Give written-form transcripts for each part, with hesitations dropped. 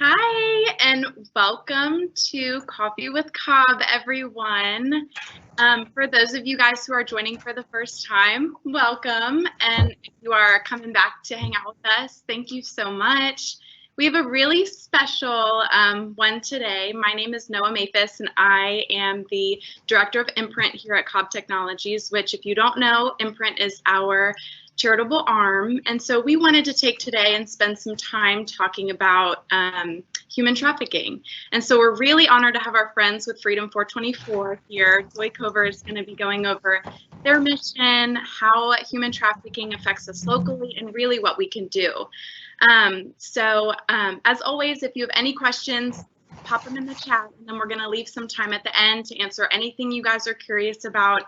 Hi, and welcome to Coffee with Cobb, everyone. For those of you guys who are joining for the first time, welcome. And if you are coming back to hang out with us, thank you so much. We have a really special one today. My name is Noah Mathis, and I am the Director of Imprint here at Cobb Technologies, which, if you don't know, Imprint is our charitable arm. And so we wanted to take today and spend some time talking about human trafficking. And so we're really honored to have our friends with Freedom 424 here. Joy Cover is going to be going over their mission, how human trafficking affects us locally, and really what we can do. As always, if you have any questions, pop them in the chat, and then we're going to leave some time at the end to answer anything you guys are curious about.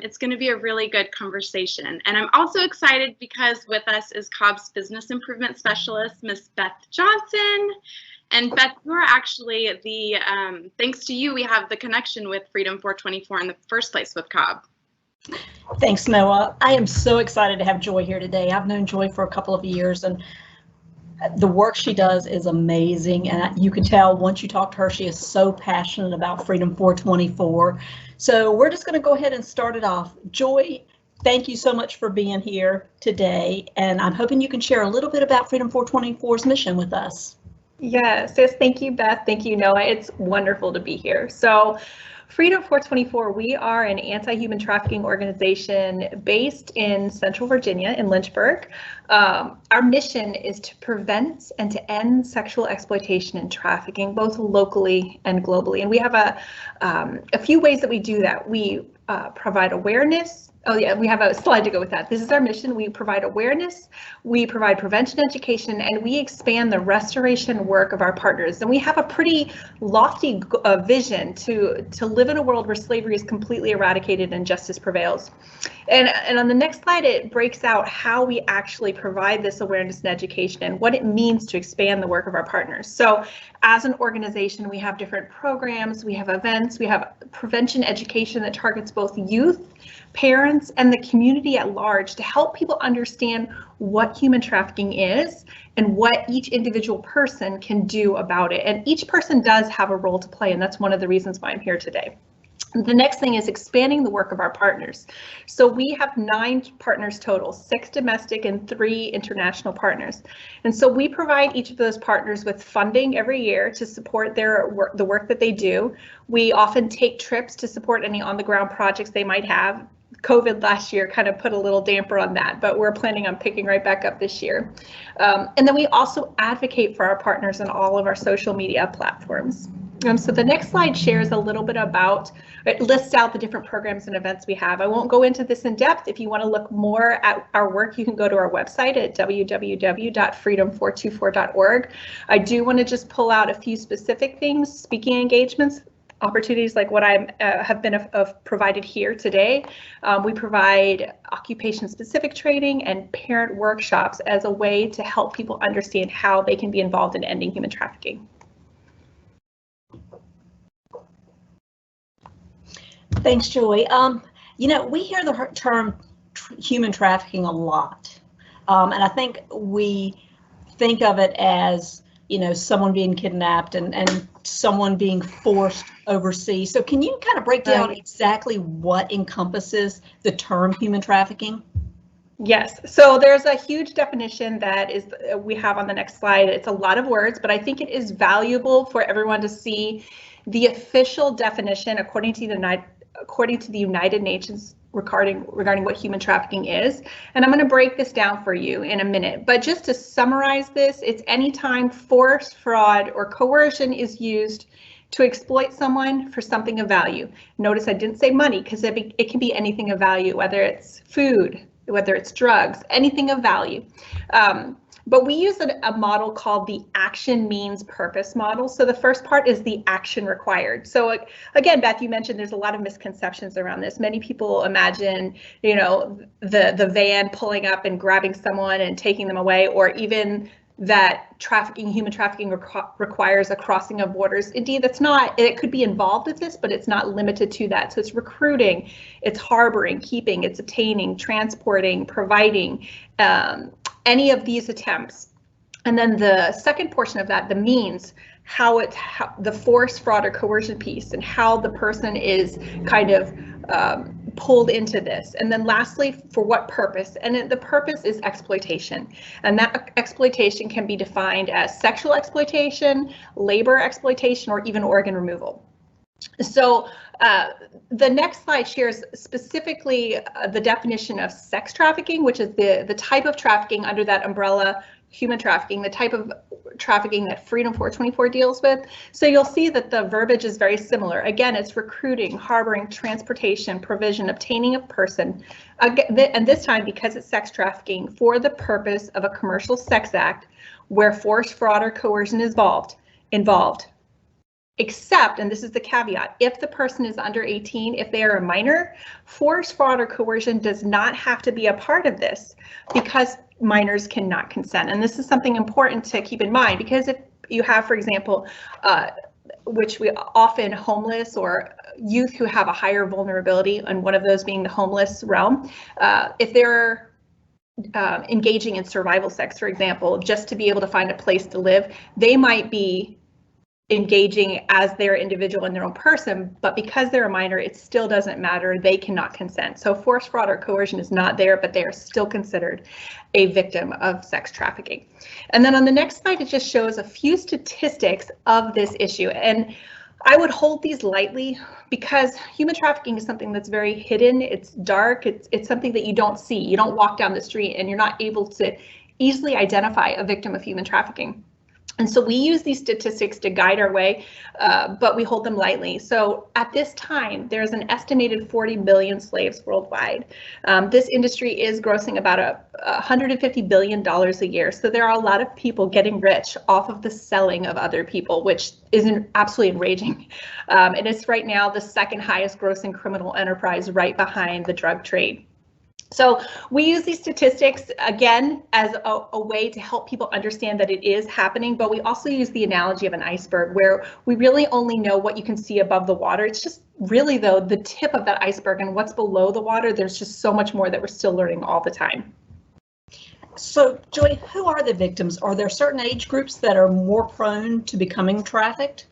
It's going to be a really good conversation. And I'm also excited because with us is Cobb's Business Improvement Specialist, Miss Beth Johnson. And Beth, you are actually thanks to you, we have the connection with Freedom 424 in the first place with Cobb. Thanks, Noah. I am so excited to have Joy here today. I've known Joy for a couple of years, and the work she does is amazing, and you can tell once you talk to her, she is so passionate about Freedom 424. So we're just going to go ahead and start it off. Joy, thank you so much for being here today, and I'm hoping you can share a little bit about Freedom 424's mission with us. Yes, thank you, Beth. Thank you, Noah. It's wonderful to be here. So Freedom 424, we are an anti-human trafficking organization based in Central Virginia in Lynchburg. Our mission is to prevent and to end sexual exploitation and trafficking, both locally and globally. And we have a few ways that we do that. We provide awareness. Oh yeah, we have a slide to go with that. This is our mission. We provide awareness, we provide prevention education, and we expand the restoration work of our partners. And we have a pretty lofty vision to live in a world where slavery is completely eradicated and justice prevails. And on the next slide, it breaks out how we actually provide this awareness and education and what it means to expand the work of our partners. So as an organization, we have different programs, we have events, we have prevention education that targets both youth, parents, and the community at large to help people understand what human trafficking is and what each individual person can do about it. And each person does have a role to play, and that's one of the reasons why I'm here today. The next thing is expanding the work of our partners. So we have 9 partners total, 6 domestic and 3 international partners. And so we provide each of those partners with funding every year to support the work that they do. We often take trips to support any on-the-ground projects they might have. COVID last year kind of put a little damper on that, but we're planning on picking right back up this year. And then we also advocate for our partners on all of our social media platforms. So the next slide shares a little bit about, it lists out the different programs and events we have. I won't go into this in depth. If you want to look more at our work, you can go to our website at www.freedom424.org. I do want to just pull out a few specific things, speaking engagements, opportunities like what I have been provided here today. We provide occupation-specific training and parent workshops as a way to help people understand how they can be involved in ending human trafficking. Thanks, Joy. You know, we hear the term human trafficking a lot, and I think we think of it as, you know, someone being kidnapped and someone being forced overseas. So can you kind of break down exactly what encompasses the term human trafficking? Yes, so there's a huge definition that is we have on the next slide. It's a lot of words, but I think it is valuable for everyone to see the official definition according to the United Nations regarding what human trafficking is. And I'm going to break this down for you in a minute. But just to summarize this, it's any time force, fraud, or coercion is used to exploit someone for something of value. Notice I didn't say money, because it can be anything of value, whether it's food, whether it's drugs, anything of value. But we use a model called the action means purpose model. So the first part is the action required. So again, Beth, you mentioned there's a lot of misconceptions around this. Many people imagine, you know, the van pulling up and grabbing someone and taking them away, or even that human trafficking requires a crossing of borders. Indeed, that's not, it could be involved with this, but it's not limited to that. So it's recruiting, it's harboring, keeping, it's obtaining, transporting, providing, any of these attempts And then the second portion of that, the means, how the force, fraud, or coercion piece, and how the person is kind of pulled into this. And then lastly, for what purpose? And the purpose is exploitation. And that exploitation can be defined as sexual exploitation, labor exploitation, or even organ removal. So the next slide shares specifically the definition of sex trafficking, which is the type of trafficking under that umbrella, human trafficking, the type of trafficking that Freedom 424 deals with. So you'll see that the verbiage is very similar. Again, it's recruiting, harboring, transportation, provision, obtaining a person, and this time, because it's sex trafficking, for the purpose of a commercial sex act where force, fraud, or coercion is involved. Except, and this is the caveat, if the person is under 18, if they are a minor, force, fraud, or coercion does not have to be a part of this because minors cannot consent. And this is something important to keep in mind, because if you have, for example, which we often homeless or youth who have a higher vulnerability, and one of those being the homeless realm, if they're engaging in survival sex, for example, just to be able to find a place to live, they might be engaging as their individual and their own person, but because they're a minor, it still doesn't matter. They cannot consent. So force, fraud, or coercion is not there, but they are still considered a victim of sex trafficking. And then on the next slide, it just shows a few statistics of this issue. And I would hold these lightly because human trafficking is something that's very hidden. It's dark. It's something that you don't see. You don't walk down the street and you're not able to easily identify a victim of human trafficking. And so we use these statistics to guide our way, but we hold them lightly. So at this time, there's an estimated 40 million slaves worldwide. This industry is grossing about $150 billion a year. So there are a lot of people getting rich off of the selling of other people, which is absolutely enraging. And it's right now the second highest grossing criminal enterprise, right behind the drug trade. So we use these statistics, again, as a way to help people understand that it is happening, but we also use the analogy of an iceberg where we really only know what you can see above the water. It's just really, though, the tip of that iceberg, and what's below the water, there's just so much more that we're still learning all the time. So, Joy, who are the victims? Are there certain age groups that are more prone to becoming trafficked?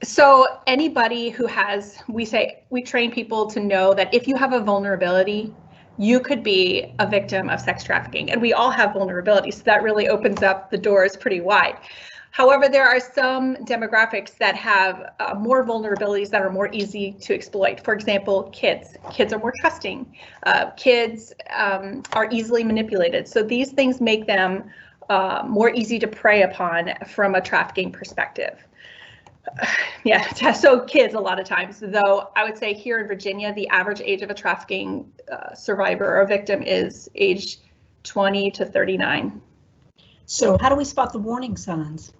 So anybody who has, we train people to know that if you have a vulnerability, you could be a victim of sex trafficking, and we all have vulnerabilities, so that really opens up the doors pretty wide. However, there are some demographics that have more vulnerabilities that are more easy to exploit. For example, kids. Kids are more trusting. Kids are easily manipulated. So these things make them more easy to prey upon from a trafficking perspective. Yeah, so kids a lot of times, though I would say here in Virginia, the average age of a trafficking survivor or victim is age 20 to 39. So how do we spot the warning signs?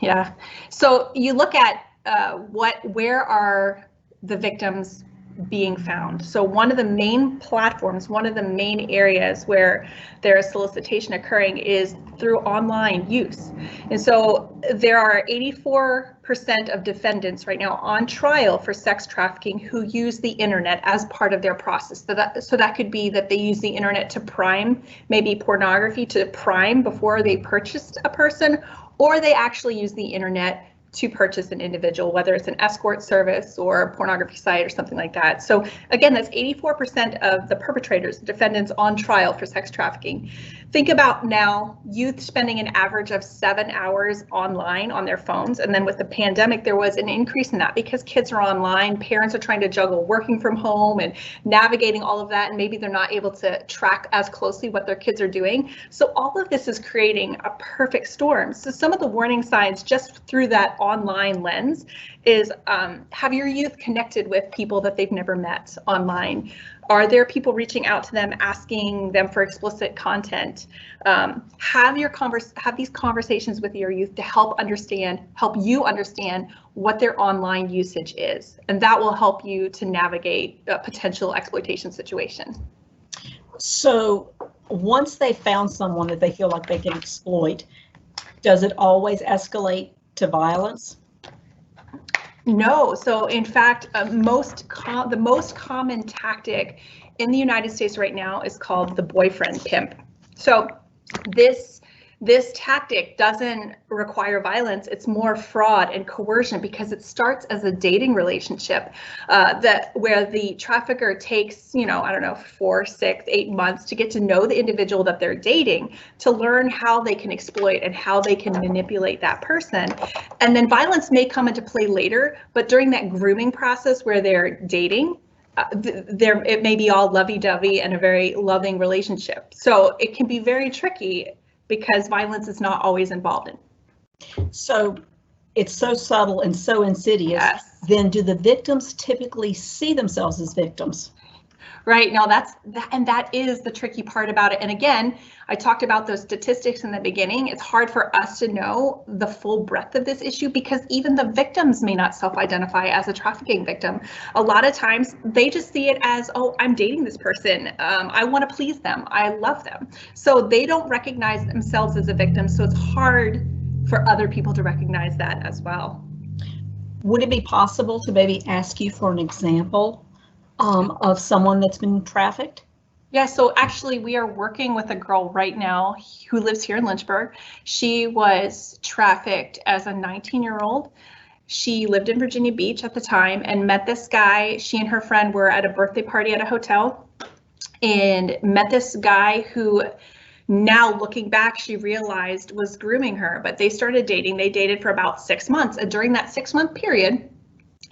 Yeah, so you look at where are the victims being found. So one of the main platforms, one of the main areas where there is solicitation occurring is through online use. And so there are 84% of defendants right now on trial for sex trafficking who use the internet as part of their process. So that could be that they use the internet to prime, maybe pornography to prime before they purchased a person, or they actually use the internet to purchase an individual, whether it's an escort service or a pornography site or something like that. So again, that's 84% of the perpetrators, defendants on trial for sex trafficking. Think about now youth spending an average of 7 hours online on their phones. And then with the pandemic, there was an increase in that because kids are online, parents are trying to juggle working from home and navigating all of that. And maybe they're not able to track as closely what their kids are doing. So all of this is creating a perfect storm. So some of the warning signs just through that online lens is have your youth connected with people that they've never met online? Are there people reaching out to them, asking them for explicit content? Have these conversations with your youth to help you understand what their online usage is, and that will help you to navigate a potential exploitation situation. So once they found someone that they feel like they can exploit, does it always escalate to violence? No. So in fact, the most common tactic in the United States right now is called the boyfriend pimp. So this this tactic doesn't require violence. It's more fraud and coercion because it starts as a dating relationship where the trafficker takes, I don't know, 4, 6, 8 months to get to know the individual that they're dating, to learn how they can exploit and how they can manipulate that person. And then violence may come into play later, but during that grooming process where they're dating, it may be all lovey-dovey and a very loving relationship. So it can be very tricky because violence is not always involved in. So it's so subtle and so insidious. Yes. Then do the victims typically see themselves as victims? Right. No, that is the tricky part about it. And again, I talked about those statistics in the beginning. It's hard for us to know the full breadth of this issue because even the victims may not self-identify as a trafficking victim. A lot of times they just see it as, oh, I'm dating this person. I want to please them. I love them. So they don't recognize themselves as a victim. So it's hard for other people to recognize that as well. Would it be possible to maybe ask you for an example of someone that's been trafficked? Yeah, so actually we are working with a girl right now who lives here in Lynchburg. She was trafficked as a 19-year-old. She lived in Virginia Beach at the time and met this guy. She and her friend were at a birthday party at a hotel and met this guy who, now looking back, she realized was grooming her, but they started dating. They dated for about 6 months, and during that 6-month period,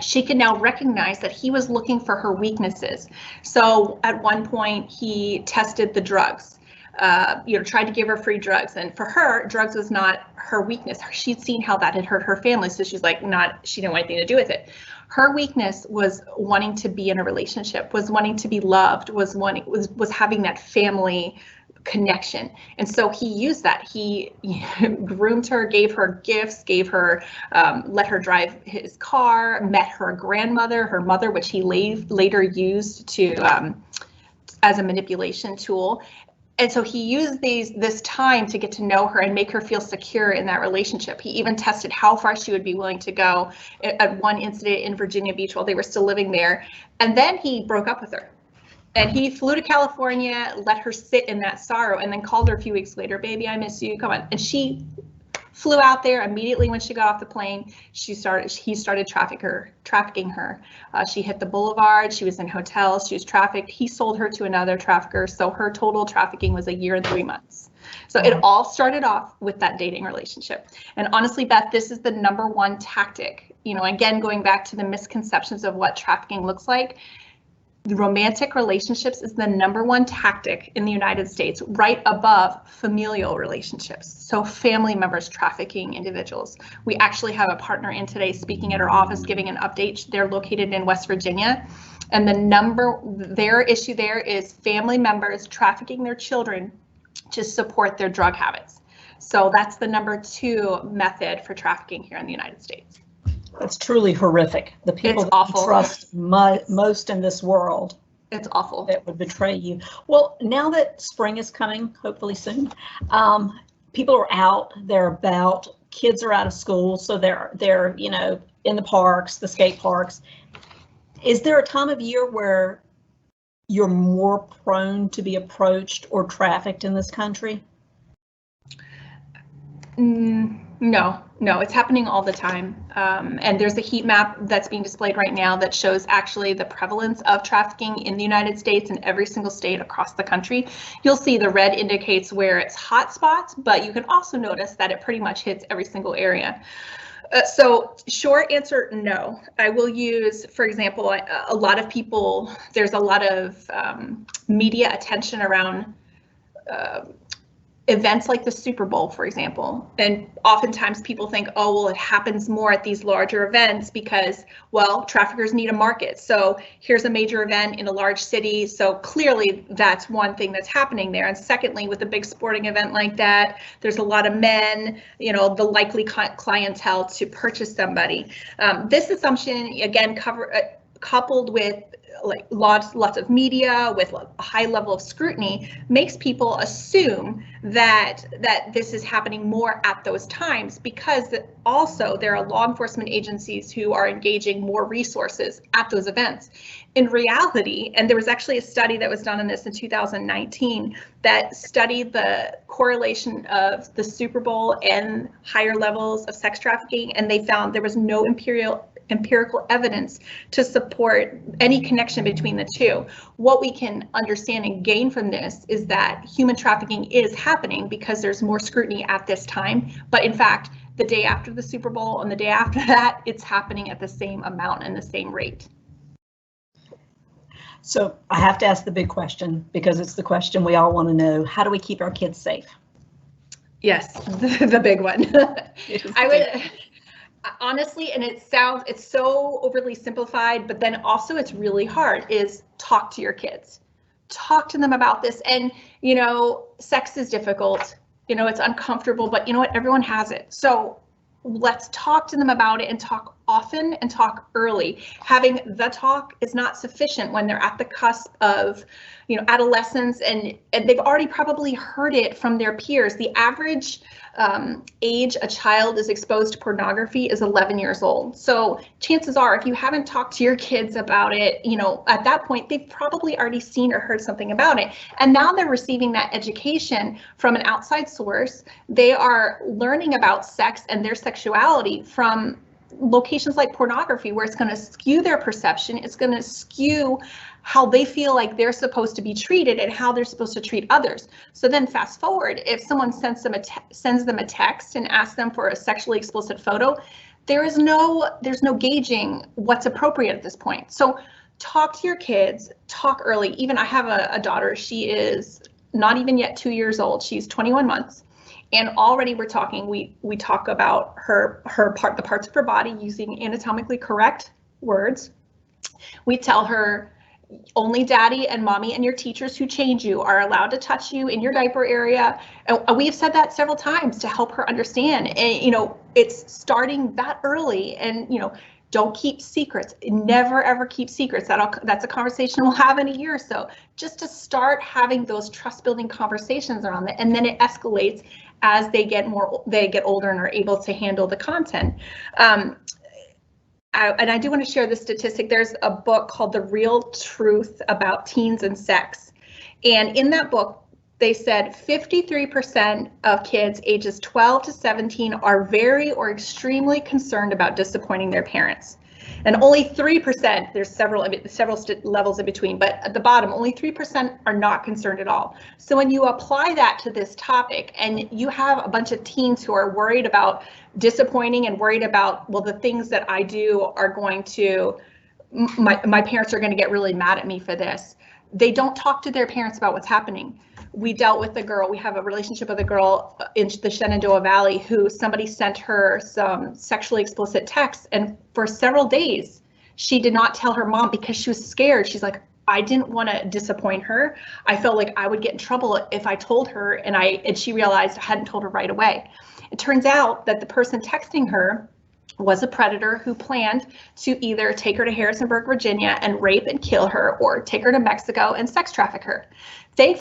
she could now recognize that he was looking for her weaknesses. So at one point he tested the drugs, tried to give her free drugs. And for her, drugs was not her weakness. She'd seen how that had hurt her family. So she's like, she didn't want anything to do with it. Her weakness was wanting to be in a relationship, was wanting to be loved, was having that family connection. And so he used that. He groomed her, gave her gifts, let her drive his car, met her grandmother, her mother, which he later used to as a manipulation tool. And so he used this time to get to know her and make her feel secure in that relationship. He even tested how far she would be willing to go at one incident in Virginia Beach while they were still living there. And then he broke up with her. And he flew to California, let her sit in that sorrow, and then called her a few weeks later, baby, I miss you, come on. And she flew out there immediately when she got off the plane. He started trafficking her. She hit the boulevard, she was in hotels, she was trafficked. He sold her to another trafficker. So her total trafficking was 1 year and 3 months. So it all started off with that dating relationship. And honestly, Beth, this is the #1 tactic. Again, going back to the misconceptions of what trafficking looks like. Romantic relationships is the #1 tactic in the United States, right above familial relationships. So family members trafficking individuals. We actually have a partner in today speaking at our office, giving an update. They're located in West Virginia. And their issue there is family members trafficking their children to support their drug habits. So that's the #2 method for trafficking here in the United States. That's truly horrific. The people that you trust most in this world. It's awful. That would betray you. Well, now that spring is coming, hopefully soon, people are out, they're about, kids are out of school, so they're in the parks, the skate parks. Is there a time of year where you're more prone to be approached or trafficked in this country? No, it's happening all the time. And there's a heat map that's being displayed right now that shows actually the prevalence of trafficking in the United States in every single state across the country. You'll see the red indicates where it's hot spots, but you can also notice that it pretty much hits every single area. So short answer, no. I will use, for example, a lot of people, there's a lot of media attention around events like the Super Bowl, for example. And oftentimes people think, oh, well, it happens more at these larger events because, well, traffickers need a market. So here's a major event in a large city. So clearly that's one thing that's happening there. And secondly, with a big sporting event like that, there's a lot of men, the likely clientele to purchase somebody. This assumption, again, coupled with like lots of media with a high level of scrutiny makes people assume that this is happening more at those times, because also there are law enforcement agencies who are engaging more resources at those events. In reality, and there was actually a study that was done on this in 2019 that studied the correlation of the Super Bowl and higher levels of sex trafficking, and they found there was no empirical evidence to support any connection between the two. What we can understand and gain from this is that human trafficking is happening because there's more scrutiny at this time, but in fact, the day after the Super Bowl and the day after that, it's happening at the same amount and the same rate. So I have to ask the big question, because it's the question we all want to know. How do we keep our kids safe? Yes, the big one. I would honestly, and it's so overly simplified, but then also it's really hard, is talk to your kids. Talk to them about this. And, you know, sex is difficult, you know, it's uncomfortable, but you know what, everyone has it. So let's talk to them about it, and talk often and talk early. Having the talk is not sufficient when they're at the cusp of, you know, adolescence, and they've already probably heard it from their peers. The average age a child is exposed to pornography is 11 years old. So chances are, if you haven't talked to your kids about it, you know, at that point, they've probably already seen or heard something about it. And now they're receiving that education from an outside source. They are learning about sex and their sexuality from locations like pornography, where it's going to skew their perception. It's going to skew how they feel like they're supposed to be treated and how they're supposed to treat others. So then fast forward, if someone sends them a text and asks them for a sexually explicit photo, there's no gauging what's appropriate at this point. So talk to your kids, talk early. Even I have a daughter, she is not even yet 2 years old. She's 21 months. And already we're talking, we talk about the parts of her body using anatomically correct words. We tell her, only daddy and mommy and your teachers who change you are allowed to touch you in your diaper area. And we've said that several times to help her understand. And, you know, it's starting that early. And, you know, don't keep secrets. Never, ever keep secrets. That's a conversation we'll have in a year or so, just to start having those trust building conversations around it. And then it escalates as they get older and are able to handle the content. And I do want to share this statistic. There's a book called The Real Truth About Teens and Sex. And in that book, they said 53% of kids ages 12 to 17 are very or extremely concerned about disappointing their parents. And only 3%, there's several levels in between, but at the bottom, only 3% are not concerned at all. So when you apply that to this topic, and you have a bunch of teens who are worried about disappointing and worried about, well, the things that I do are going to, my parents are going to get really mad at me for this. They don't talk to their parents about what's happening. We dealt with a girl, we have a relationship with a girl in the Shenandoah Valley who somebody sent her some sexually explicit texts, and for several days she did not tell her mom because she was scared. She's like, I didn't want to disappoint her. I felt like I would get in trouble if I told her, and she realized I hadn't told her right away. It turns out that the person texting her was a predator who planned to either take her to Harrisonburg, Virginia and rape and kill her, or take her to Mexico and sex traffic her.